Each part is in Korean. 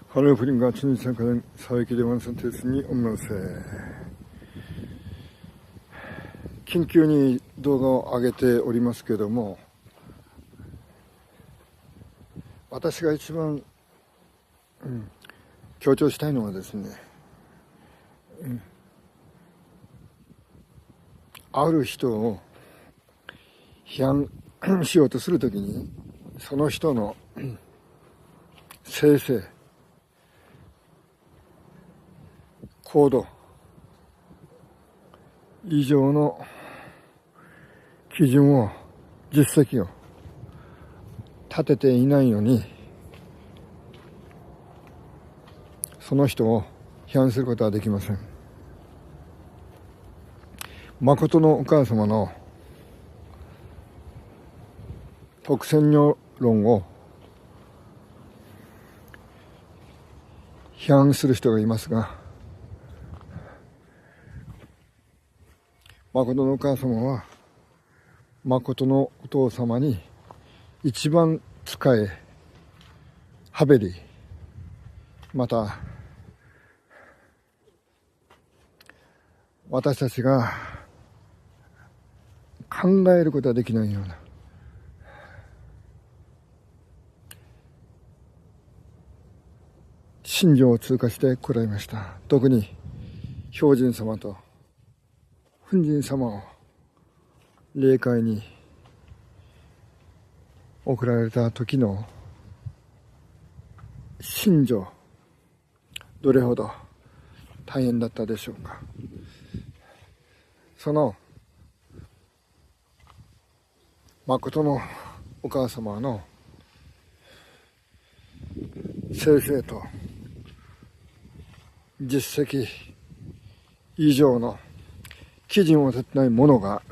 ハロープリンがチンさんから佐伯でワンさんですにおります。緊急に動画を上げておりますけども、私が一番、強調したいのはですね、ある人を批判しようとするときに、その人の生成、行動以上の基準を、実績を立てていないのに、その人を批判することはできません。誠のお母様の特選女論を批判する人がいますが、誠のお母様は誠のお父様に一番仕え、はべり、また私たちが考えることはできないような心情を通過してこられました。特に標神様と粉神様を霊界に送られた時の心情、どれほど大変だったでしょうか。その誠のお母様の生成と実績以上の基準を立てないものが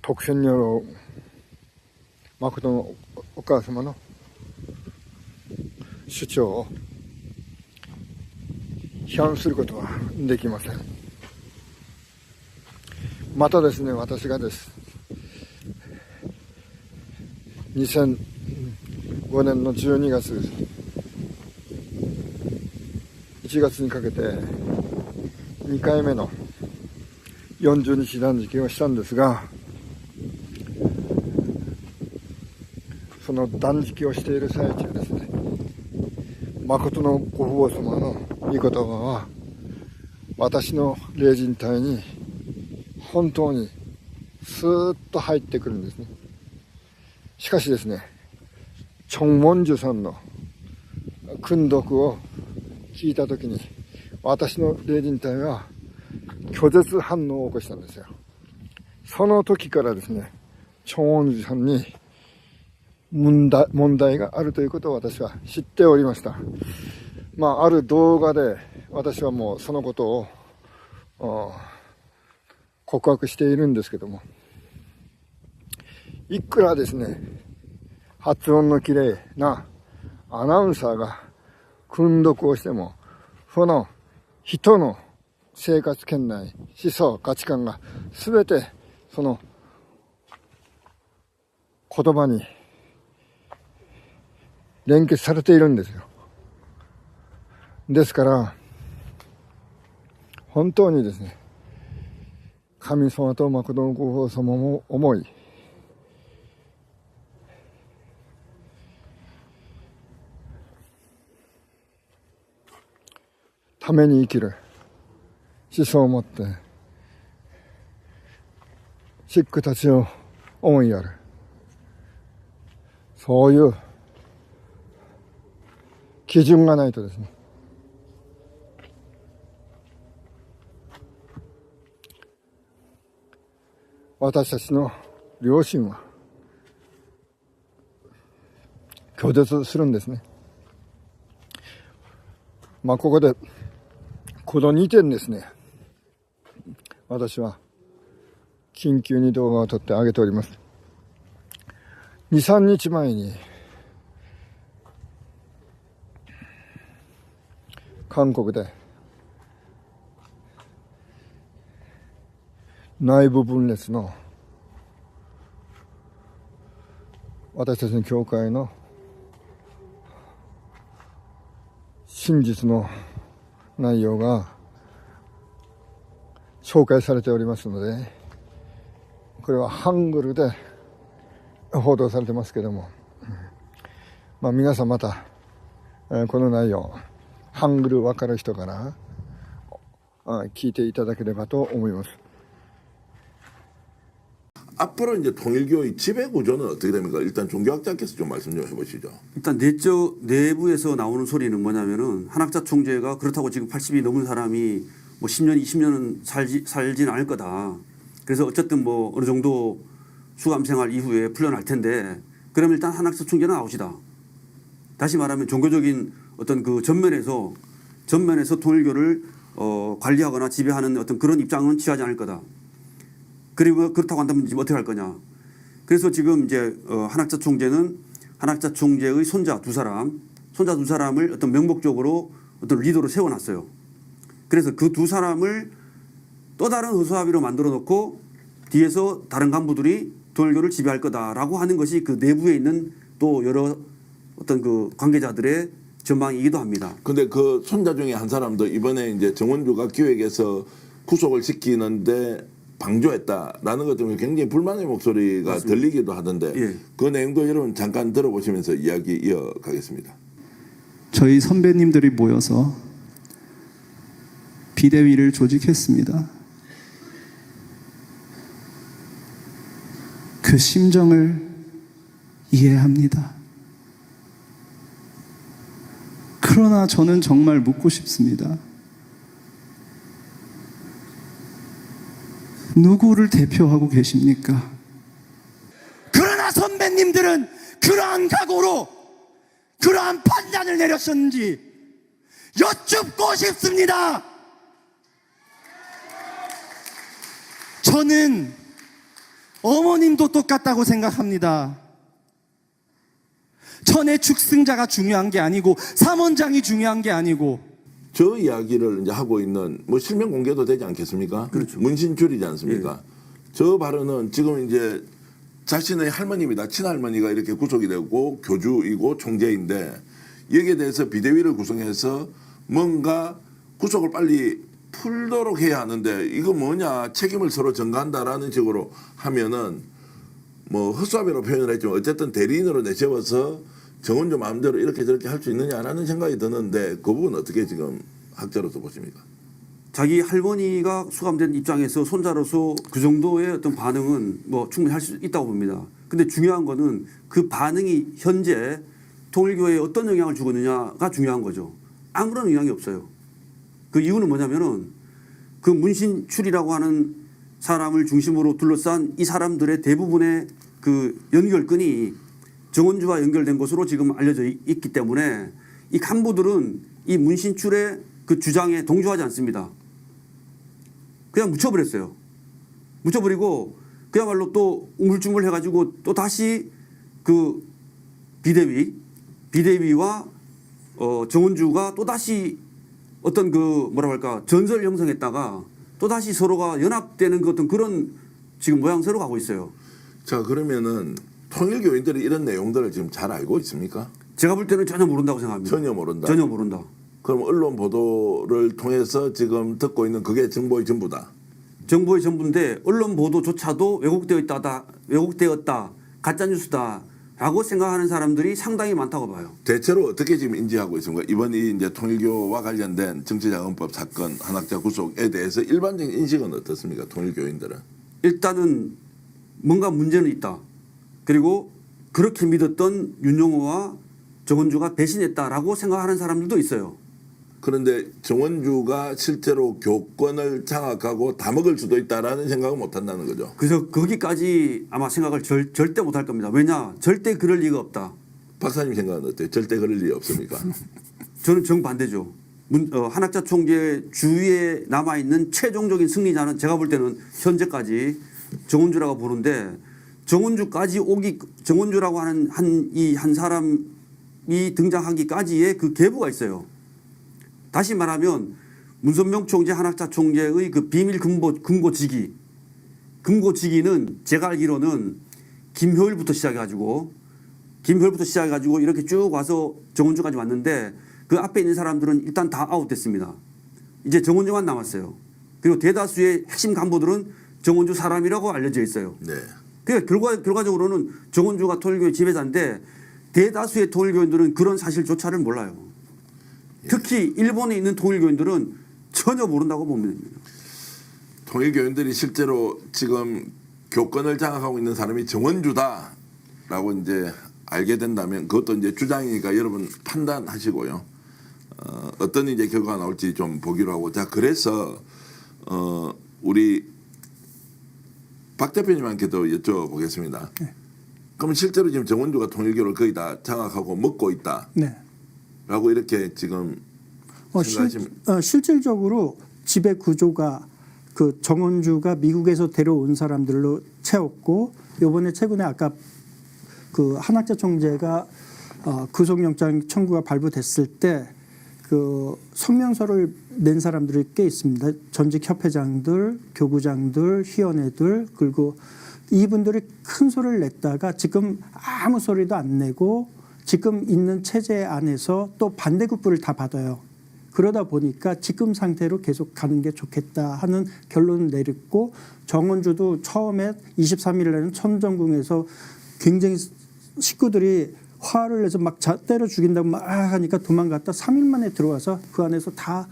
特選による誠のお母様の主張を批判することはできません。またですね、私が2005年の12月1月にかけて2回目の40日断食をしたんですが、その断食をしている最中ですね、誠のご父母様の御言葉は私の霊人体に本当にスーッと入ってくるんですね。しかしですね、チョン・ウォンジュさんの訓読を聞いたときに、私の霊人体は拒絶反応を起こしたんですよ。その時からですね、チョン・ウォンジュさんに問題があるということを私は知っておりました。ある動画で私はもうそのことを告白しているんですけども、いくらですね、発音の綺麗なアナウンサーが訓読をしても、その人の生活圏内、思想、価値観が全てその言葉に連結されているんですよ。ですから本当にですね、神様と誠のご父様も思い、ために生きる思想を持ってシックたちを思いやる、そういう基準がないとですね、私たちの良心は拒絶するんですね。ここでこの2点ですね、私は緊急に動画を撮って上げております。2、3日前に韓国で内部分裂の私たちの教会の真実の内容が紹介されておりますので、これはハングルで報道されてますけども、皆さんまたこの内容ハングル分かる人から聞いていただければと思います。 앞으로 이제 통일교의 지배 구조는 어떻게 됩니까? 일단 종교학자께서 좀 말씀 좀 해보시죠. 일단 내부에서 나오는 소리는 뭐냐면은 한학자 총재가 그렇다고 지금 80이 넘은 사람이 뭐 10년, 20년은 살진 않을 거다. 그래서 어쨌든 뭐 어느 정도 수감 생활 이후에 풀려날 텐데, 그러면 일단 한학자 총재는 아웃이다. 다시 말하면 종교적인 어떤 그 전면에서 통일교를 관리하거나 지배하는 어떤 그런 입장은 취하지 않을 거다. 그리고 그렇다고 한다면 지금 어떻게 할 거냐. 그래서 지금 이제 한학자 총재는 한학자 총재의 손자 두 사람을 어떤 명목적으로 어떤 리더로 세워놨어요. 그래서 그 두 사람을 또 다른 허수아비로 만들어 놓고 뒤에서 다른 간부들이 통일교를 지배할 거다라고 하는 것이 그 내부에 있는 또 여러 어떤 그 관계자들의 전망이기도 합니다. 근데 그 손자 중에 한 사람도 이번에 이제 정원주가 기획에서 구속을 시키는데 방조했다라는 것 때문에 굉장히 불만의 목소리가 맞습니다. 들리기도 하던데 예. 그 내용도 여러분 잠깐 들어보시면서 이야기 이어가겠습니다. 저희 선배님들이 모여서 비대위를 조직했습니다. 그 심정을 이해합니다. 그러나 저는 정말 묻고 싶습니다. 누구를 대표하고 계십니까? 그러나 선배님들은 그러한 각오로 그러한 판단을 내렸었는지 여쭙고 싶습니다. 저는 어머님도 똑같다고 생각합니다. 전의 축승자가 중요한 게 아니고 삼원장이 중요한 게 아니고 저 이야기를 이제 하고 있는 뭐 실명 공개도 되지 않겠습니까? 그렇죠. 문신줄이지 않습니까? 예. 저 발언은 지금 이제 자신의 할머니입니다. 친할머니가 이렇게 구속이 되고 교주이고 총재인데 여기에 대해서 비대위를 구성해서 뭔가 구속을 빨리 풀도록 해야 하는데 이거 뭐냐 책임을 서로 전가한다라는 식으로 하면은 뭐 헛수아비로 표현을 했지만 어쨌든 대리인으로 내세워서 정원주 마음대로 이렇게 저렇게 할 수 있느냐라는 생각이 드는데 그 부분 어떻게 지금 학자로서 보십니까? 자기 할머니가 수감된 입장에서 손자로서 그 정도의 어떤 반응은 뭐 충분히 할 수 있다고 봅니다. 근데 중요한 거는 그 반응이 현재 통일교에 어떤 영향을 주고 있느냐가 중요한 거죠. 아무런 영향이 없어요. 그 이유는 뭐냐면은 그 문신출이라고 하는 사람을 중심으로 둘러싼 이 사람들의 대부분의 그 연결끈이 정원주와 연결된 것으로 지금 알려져 있기 때문에 이 간부들은 이 문신출의 그 주장에 동조하지 않습니다. 그냥 묻혀버렸어요. 묻혀버리고 그야말로 또 우물쭈물 해가지고 또 다시 그 비대위와 정원주가 또 다시 어떤 그 뭐라고 할까 전설 형성했다가 또 다시 서로가 연합되는 그 어떤 그런 지금 모양새로 가고 있어요. 자 그러면은 통일교인들이 이런 내용들을 지금 잘 알고 있습니까? 제가 볼 때는 전혀 모른다고 생각합니다. 전혀 모른다. 전혀 모른다. 그럼 언론 보도를 통해서 지금 듣고 있는 그게 정보의 전부다. 정보의 전부인데 언론 보도조차도 왜곡되었다, 가짜 뉴스다라고 생각하는 사람들이 상당히 많다고 봐요. 대체로 어떻게 지금 인지하고 있습니까? 이번이 이제 통일교와 관련된 정치자금법 사건 한학자 구속에 대해서 일반적인 인식은 어떻습니까? 통일교인들은 일단은 뭔가 문제는 있다. 그리고 그렇게 믿었던 윤용호와 정원주가 배신했다라고 생각하는 사람들도 있어요. 그런데 정원주가 실제로 교권을 장악하고 다 먹을 수도 있다라는 생각은 못 한다는 거죠. 그래서 거기까지 아마 생각을 절대 못 할 겁니다. 왜냐? 절대 그럴 리가 없다. 박사님 생각은 어때요? 절대 그럴 일이 없습니까? 저는 정반대죠. 한학자 총재 주위에 남아있는 최종적인 승리자는 제가 볼 때는 현재까지 정원주라고 보는데 정원주라고 하는 한 사람이 등장하기까지의 그 계보가 있어요. 다시 말하면 문선명 총재, 한학자 총재의 그 비밀 금고지기는 제가 알기로는 김효일부터 시작해가지고 김혈부터 시작해가지고 이렇게 쭉 와서 정원주까지 왔는데 그 앞에 있는 사람들은 일단 다 아웃됐습니다. 이제 정원주만 남았어요. 그리고 대다수의 핵심 간부들은 정원주 사람이라고 알려져 있어요. 네. 그러니까 결과적으로는 정원주가 통일교의 지배자인데 대다수의 통일교인들은 그런 사실조차를 몰라요. 특히 일본에 있는 통일교인들은 전혀 모른다고 보면 됩니다. 통일교인들이 실제로 지금 교권을 장악하고 있는 사람이 정원주다라고 이제 알게 된다면 그것도 이제 주장이니까 여러분 판단하시고요. 어떤 이제 결과가 나올지 좀 보기로 하고. 자, 그래서 우리 박 대표님한테도 여쭤보겠습니다. 네. 그럼 실제로 지금 정원주가 통일교를 거의 다 장악하고 먹고 있다라고 네. 이렇게 지금 생각하시면 실질적으로 지배 구조가 그 정원주가 미국에서 데려온 사람들로 채웠고 요번에 최근에 아까 그 한학자 총재가 구속영장 청구가 발부됐을 때 그 성명서를 낸 사람들이 꽤 있습니다. 전직 협회장들, 교구장들, 희원회들 그리고 이분들이 큰 소리를 냈다가 지금 아무 소리도 안 내고 지금 있는 체제 안에서 또 반대급부를 다 받아요. 그러다 보니까 지금 상태로 계속 가는 게 좋겠다 하는 결론을 내렸고 정원주도 처음에 23일 날은 천정궁에서 굉장히 식구들이 화를 내서 막 때려 죽인다고 막 하니까 도망갔다 3일 만에 들어와서 그 안에서 다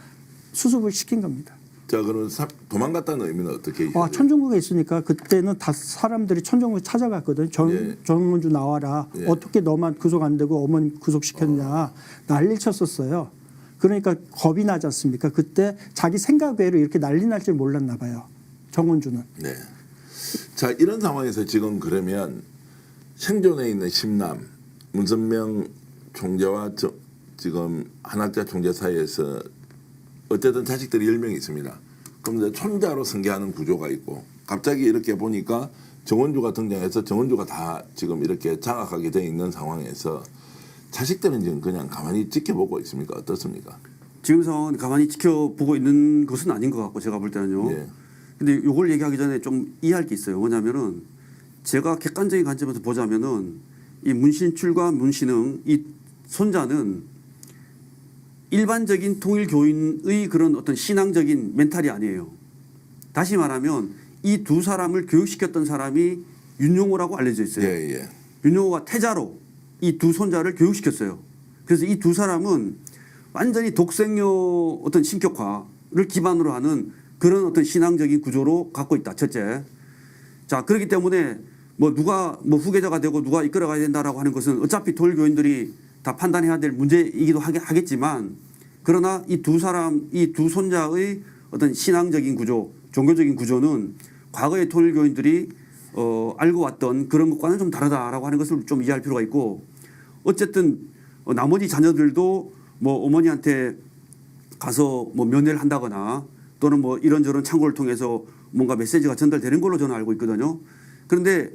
수습을 시킨 겁니다. 자, 그럼 도망갔다는 의미는 어떻게? 천정궁에 있으니까 그때는 다 사람들이 천정궁에 찾아갔거든요. 예. 정원주 나와라. 예. 어떻게 너만 구속 안 되고 어머님 구속시켰냐. 난리를 쳤었어요. 그러니까 겁이 나지 않습니까? 그때 자기 생각 외로 이렇게 난리 날 줄 몰랐나 봐요. 정원주는. 네. 자, 이런 상황에서 지금 그러면 생존해 있는 심남 문선명 총재와 지금 한학자 총재 사이에서 어쨌든 자식들이 10명이 있습니다. 그럼 이제 손자로 승계하는 구조가 있고 갑자기 이렇게 보니까 정원주가 등장해서 정원주가 다 지금 이렇게 장악하게 돼 있는 상황에서 자식들은 지금 그냥 가만히 지켜보고 있습니까? 어떻습니까? 지금 상황은 가만히 지켜보고 있는 것은 아닌 것 같고 제가 볼 때는요. 예. 근데 이걸 얘기하기 전에 좀 이해할 게 있어요. 뭐냐면은 제가 객관적인 관점에서 보자면은 이 문신출과 문신흥 이 손자는 일반적인 통일교인의 그런 어떤 신앙적인 멘탈이 아니에요. 다시 말하면 이 두 사람을 교육시켰던 사람이 윤용호라고 알려져 있어요. 예, 예. 윤용호가 태자로 이 두 손자를 교육시켰어요. 그래서 이 두 사람은 완전히 독생녀 어떤 신격화를 기반으로 하는 그런 어떤 신앙적인 구조로 갖고 있다. 첫째. 자, 그렇기 때문에 뭐 누가 뭐 후계자가 되고 누가 이끌어가야 된다라고 하는 것은 어차피 통일교인들이 다 판단해야 될 문제이기도 하겠지만 그러나 이 두 사람, 이 두 손자의 어떤 신앙적인 구조, 종교적인 구조는 과거의 통일교인들이 알고 왔던 그런 것과는 좀 다르다라고 하는 것을 좀 이해할 필요가 있고 어쨌든 나머지 자녀들도 뭐 어머니한테 가서 뭐 면회를 한다거나 또는 뭐 이런저런 창구를 통해서 뭔가 메시지가 전달되는 걸로 저는 알고 있거든요. 그런데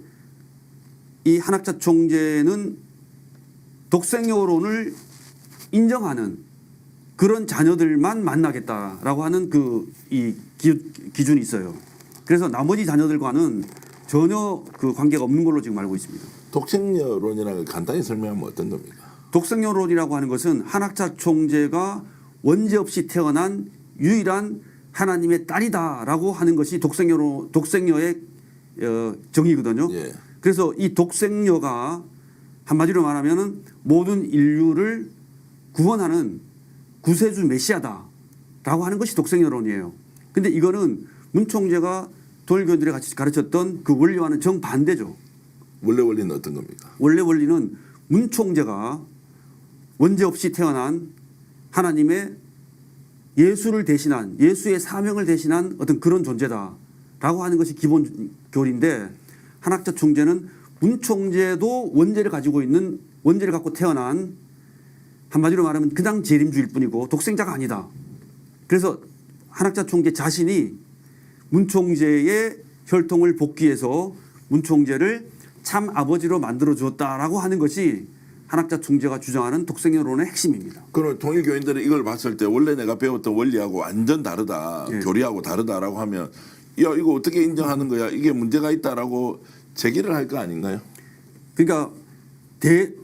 이 한학자 총재는 독생여론을 인정하는 그런 자녀들만 만나겠다라고 하는 그 이 기준이 있어요. 그래서 나머지 자녀들과는 전혀 그 관계가 없는 걸로 지금 알고 있습니다. 독생녀론이라는 걸 간단히 설명하면 어떤 겁니까? 독생여론이라고 하는 것은 한학자 총재가 원죄 없이 태어난 유일한 하나님의 딸이다라고 하는 것이 독생녀의 정의거든요. 예. 그래서 이 독생녀가 한마디로 말하면은 모든 인류를 구원하는 구세주 메시아다라고 하는 것이 독생여론이에요. 근데 이거는 문 총재가 통일교인들이 같이 가르쳤던 그 원리와는 정반대죠. 원래 원리는 어떤 겁니까? 원래 원리는 문 총재가 원죄 없이 태어난 하나님의 예수를 대신한 예수의 사명을 대신한 어떤 그런 존재다라고 하는 것이 기본 교리인데 한학자 총재는 문 총재도 원죄를 가지고 있는 원죄를 갖고 태어난 한마디로 말하면 그냥 재림주일 뿐이고 독생자가 아니다. 그래서 한학자 총재 자신이 문 총재의 혈통을 복귀해서 문 총재를 참 아버지로 만들어 주었다라고 하는 것이 한학자 총재가 주장하는 독생여론의 핵심입니다. 그럼 통일교인들은 이걸 봤을 때 원래 내가 배웠던 원리하고 완전 다르다, 예. 교리하고 다르다라고 하면 야 이거 어떻게 인정하는 거야? 이게 문제가 있다라고 제기를 할 거 아닌가요? 그러니까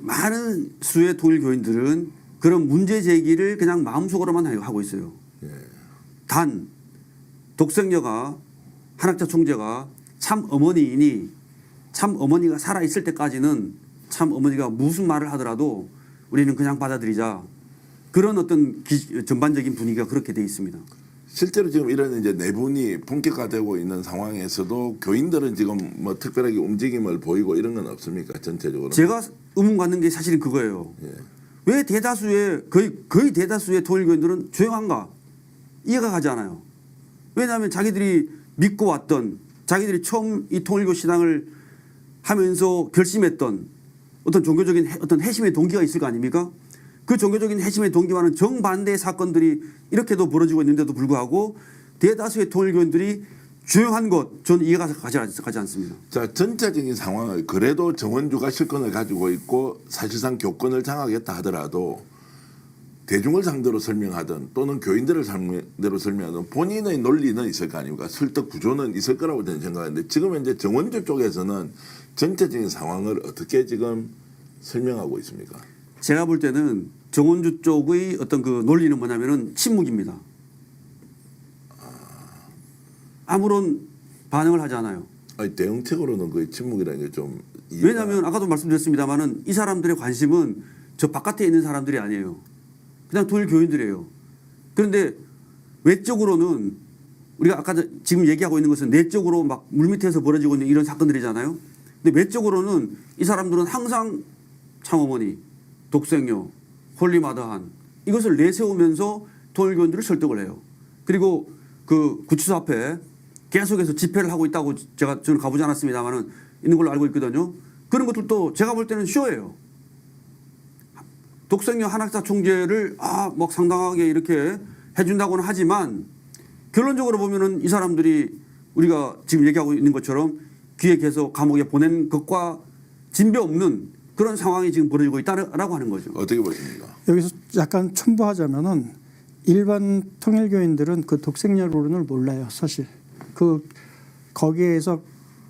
많은 수의 통일교인들은 그런 문제 제기를 그냥 마음속으로만 하고 있어요. 단 독생녀가 한학자 총재가 참 어머니이니 참 어머니가 살아있을 때까지는 참 어머니가 무슨 말을 하더라도 우리는 그냥 받아들이자. 그런 어떤 전반적인 분위기가 그렇게 돼 있습니다. 실제로 지금 이런 이제 내분이 본격화되고 있는 상황에서도 교인들은 지금 뭐 특별하게 움직임을 보이고 이런 건 없습니까? 전체적으로. 제가 의문 갖는 게 사실은 그거예요. 예. 왜 대다수의 거의 대다수의 통일교인들은 조용한가? 이해가 가지 않아요. 왜냐하면 자기들이 믿고 왔던 자기들이 처음 이 통일교 신앙을 하면서 결심했던 어떤 종교적인 어떤 핵심의 동기가 있을 거 아닙니까? 그 종교적인 핵심의 동기와는 정반대의 사건들이 이렇게도 벌어지고 있는데도 불구하고 대다수의 통일교인들이 조용한 것 저는 이해가 가지 않습니다. 자, 전체적인 상황을 그래도 정원주가 실권을 가지고 있고 사실상 교권을 장악했다 하더라도 대중을 상대로 설명하든 또는 교인들을 상대로 설명하든 본인의 논리는 있을 거 아닙니까? 설득 구조는 있을 거라고 저는 생각하는데 지금 현재 정원주 쪽에서는 전체적인 상황을 어떻게 지금 설명하고 있습니까? 제가 볼 때는 정원주 쪽의 어떤 그 논리는 뭐냐면은 침묵입니다. 아무런 반응을 하지 않아요. 아니, 대응책으로는 그 침묵이라는 게 좀 왜냐하면 아까도 말씀드렸습니다만은 이 사람들의 관심은 저 바깥에 있는 사람들이 아니에요. 그냥 통일 교인들이에요. 그런데 외적으로는 우리가 아까 지금 얘기하고 있는 것은 내적으로 막 물밑에서 벌어지고 있는 이런 사건들이잖아요. 근데 외적으로는 이 사람들은 항상 창어머니, 독생녀, 홀리마다한 이것을 내세우면서 통일 교인들을 설득을 해요. 그리고 그 구치소 앞에 계속해서 집회를 하고 있다고 저는 가보지 않았습니다만은 있는 걸로 알고 있거든요. 그런 것들도 제가 볼 때는 쇼예요. 독생녀 한학자 총재를 막 상당하게 이렇게 해준다고는 하지만 결론적으로 보면은 이 사람들이 우리가 지금 얘기하고 있는 것처럼 귀에 계속 감옥에 보낸 것과 진배 없는 그런 상황이 지금 벌어지고 있다라고 하는 거죠. 어떻게 보십니까? 여기서 약간 첨부하자면은 일반 통일교인들은 그 독생녀론을 몰라요, 사실. 거기에서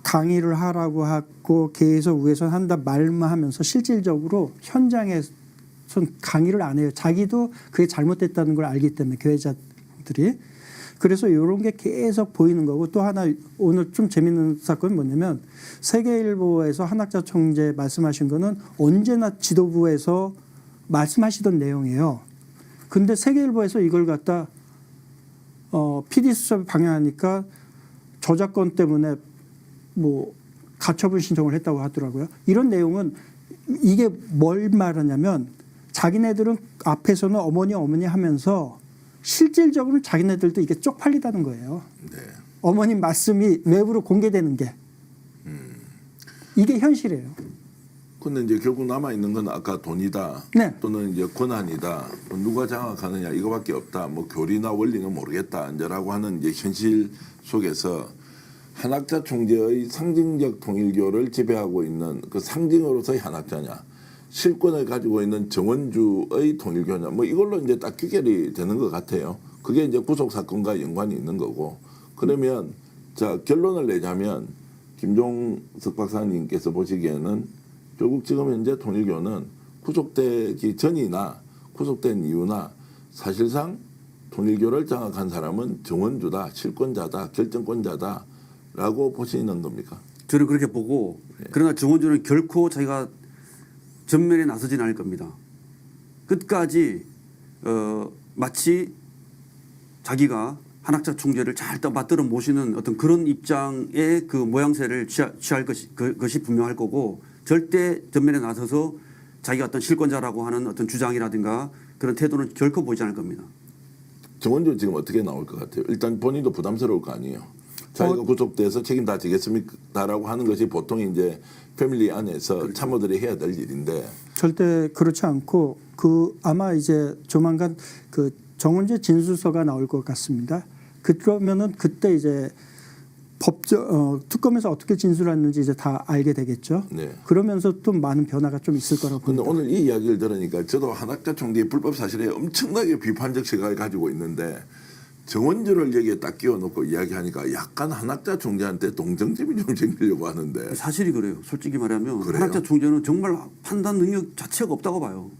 강의를 하라고 하고 계속 위에서 한다 말만 하면서 실질적으로 현장에선 강의를 안 해요. 자기도 그게 잘못됐다는 걸 알기 때문에 교회자들이. 그래서 이런 게 계속 보이는 거고 또 하나 오늘 좀 재밌는 사건이 뭐냐면 세계일보에서 한학자 총재 말씀하신 거는 언제나 지도부에서 말씀하시던 내용이에요. 근데 세계일보에서 이걸 갖다 PD 수첩에 방영하니까 저작권 때문에 뭐 가처분 신청을 했다고 하더라고요. 이런 내용은 이게 뭘 말하냐면 자기네들은 앞에서는 어머니 하면서 실질적으로는 자기네들도 이게 쪽팔리다는 거예요. 네. 어머님 말씀이 외부로 공개되는 게. 이게 현실이에요. 근데 이제 결국 남아 있는 건 아까 돈이다. 네. 또는 이제 권한이다. 누가 장악하느냐 이거밖에 없다. 뭐 교리나 원리는 모르겠다. 이제라고 하는 이제 현실 속에서 한학자 총재의 상징적 통일교를 지배하고 있는 그 상징으로서의 한학자냐, 실권을 가지고 있는 정원주의 통일교냐, 뭐 이걸로 이제 딱 귀결이 되는 것 같아요. 그게 이제 구속 사건과 연관이 있는 거고. 그러면 자 결론을 내자면 김종석 박사님께서 보시기에는 결국 지금 현재 통일교는 구속되기 전이나 구속된 이유나 사실상 통일교를 장악한 사람은 정원주다, 실권자다, 결정권자다라고 보시는 겁니까? 저는 그렇게 보고 그러나 정원주는 결코 자기가 전면에 나서지는 않을 겁니다. 끝까지 마치 자기가 한학자 총재를 잘 맞들어 모시는 어떤 그런 입장의 그 모양새를 취할 것이 분명할 거고 절대 전면에 나서서 자기가 어떤 실권자라고 하는 어떤 주장이라든가 그런 태도는 결코 보이지 않을 겁니다. 정원주 지금 어떻게 나올 것 같아요? 일단 본인도 부담스러울 거 아니에요. 자기가 구속돼서 책임 다 지겠습니다라고 하는 것이 보통 이제 패밀리 안에서 참모들이 해야 될 일인데 절대 그렇지 않고 아마 이제 조만간 그 정원재 진술서가 나올 것 같습니다. 그러면은 그때 이제 특검에서 어떻게 진술했는지 이제 다 알게 되겠죠. 네. 그러면서 또 많은 변화가 좀 있을 거라고 근데 봅니다. 오늘 이 이야기를 들으니까 저도 한학자 총재의 불법 사실에 엄청나게 비판적 시각을 가지고 있는데 정원주를 여기에 딱 끼워놓고 이야기하니까 약간 한학자 총재한테 동정심이 좀 생기려고 하는데 사실이 그래요. 솔직히 말하면 그래요? 한학자 총재는 정말 판단 능력 자체가 없다고 봐요.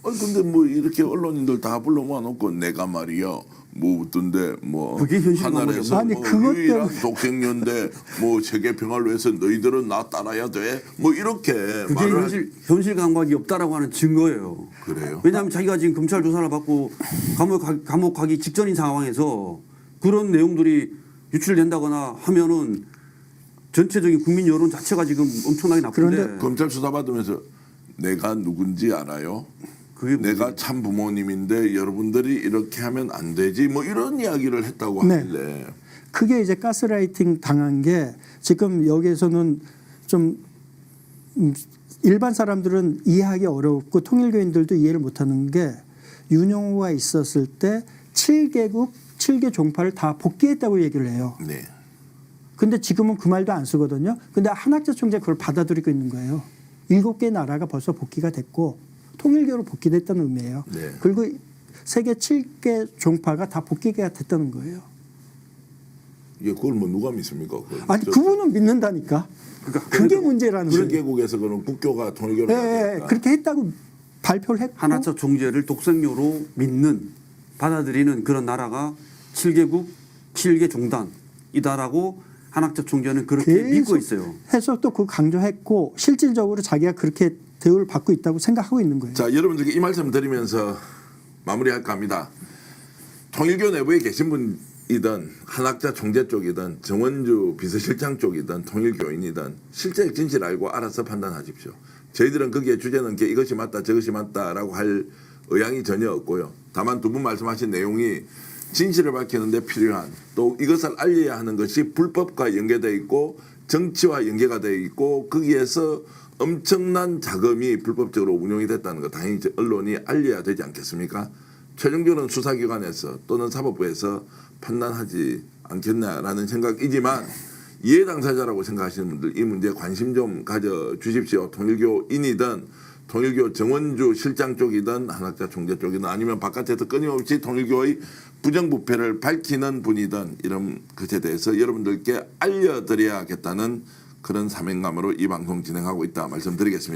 아니 근데 뭐 이렇게 언론인들 다 불러 모아놓고 내가 말이야 뭐 어떤데 뭐 그게 현실 하늘에서 아니, 뭐 그것 유일한 때문에- 독생녀인데 뭐 세계 평화를 위해서 너희들은 나 따라야 돼 뭐 이렇게 그게 말을 현실 감각이 없다라고 하는 증거예요. 그래요? 왜냐하면 자기가 지금 검찰 조사를 받고 감옥 가기 직전인 상황에서 그런 내용들이 유출된다거나 하면은 전체적인 국민 여론 자체가 지금 엄청나게 나쁜데 그런데 검찰 수사 받으면서 내가 누군지 알아요? 그게 내가 참 부모님인데 여러분들이 이렇게 하면 안 되지 뭐 이런 이야기를 했다고 네. 하길래 그게 이제 가스라이팅 당한 게 지금 여기에서는 좀 일반 사람들은 이해하기 어렵고 통일교인들도 이해를 못하는 게 윤영호가 있었을 때 7개국 7개 종파를 다 복귀했다고 얘기를 해요. 네. 근데 지금은 그 말도 안 쓰거든요. 근데 한학자 총재 그걸 받아들이고 있는 거예요. 7개 나라가 벌써 복귀가 됐고 통일교로 복귀됐다는 의미예요. 네. 그리고 세계 7개 종파가 다 복귀가 됐다는 거예요. 예, 그걸 뭐 누가 믿습니까? 그걸. 아니 그분은 믿는다니까. 그게 문제라는 거예요. 7개국에서 그런 국교가 통일교를 예, 예, 그렇게 했다고 발표를 했고 한학자 총재를 독생료로 믿는 받아들이는 그런 나라가 7개국 7개 종단이다라고 한학자 총재는 그렇게 믿고 있어요. 해서 또 그 강조했고 실질적으로 자기가 그렇게 대우를 받고 있다고 생각하고 있는 거예요. 자, 여러분들께 이 말씀 드리면서 마무리할까 합니다. 통일교 내부에 계신 분이든 한학자 총재 쪽이든 정원주 비서실장 쪽이든 통일교인이든 실제 진실 알고 알아서 판단하십시오. 저희들은 거기에 주제 넘게 이것이 맞다 저것이 맞다라고 할 의향이 전혀 없고요. 다만 두 분 말씀하신 내용이 진실을 밝히는 데 필요한 또 이것을 알려야 하는 것이 불법과 연계되어 있고 정치와 연계가 되어 있고 거기에서 엄청난 자금이 불법적으로 운용이 됐다는 거 당연히 언론이 알려야 되지 않겠습니까? 최종적으로는 수사기관에서 또는 사법부에서 판단하지 않겠냐라는 생각이지만 이해 당사자라고 생각하시는 분들 이 문제에 관심 좀 가져주십시오. 통일교인이든 통일교 정원주 실장 쪽이든 한학자 총재 쪽이든 아니면 바깥에서 끊임없이 통일교의 부정부패를 밝히는 분이든 이런 것에 대해서 여러분들께 알려드려야겠다는 그런 사명감으로 이 방송 진행하고 있다 말씀드리겠습니다.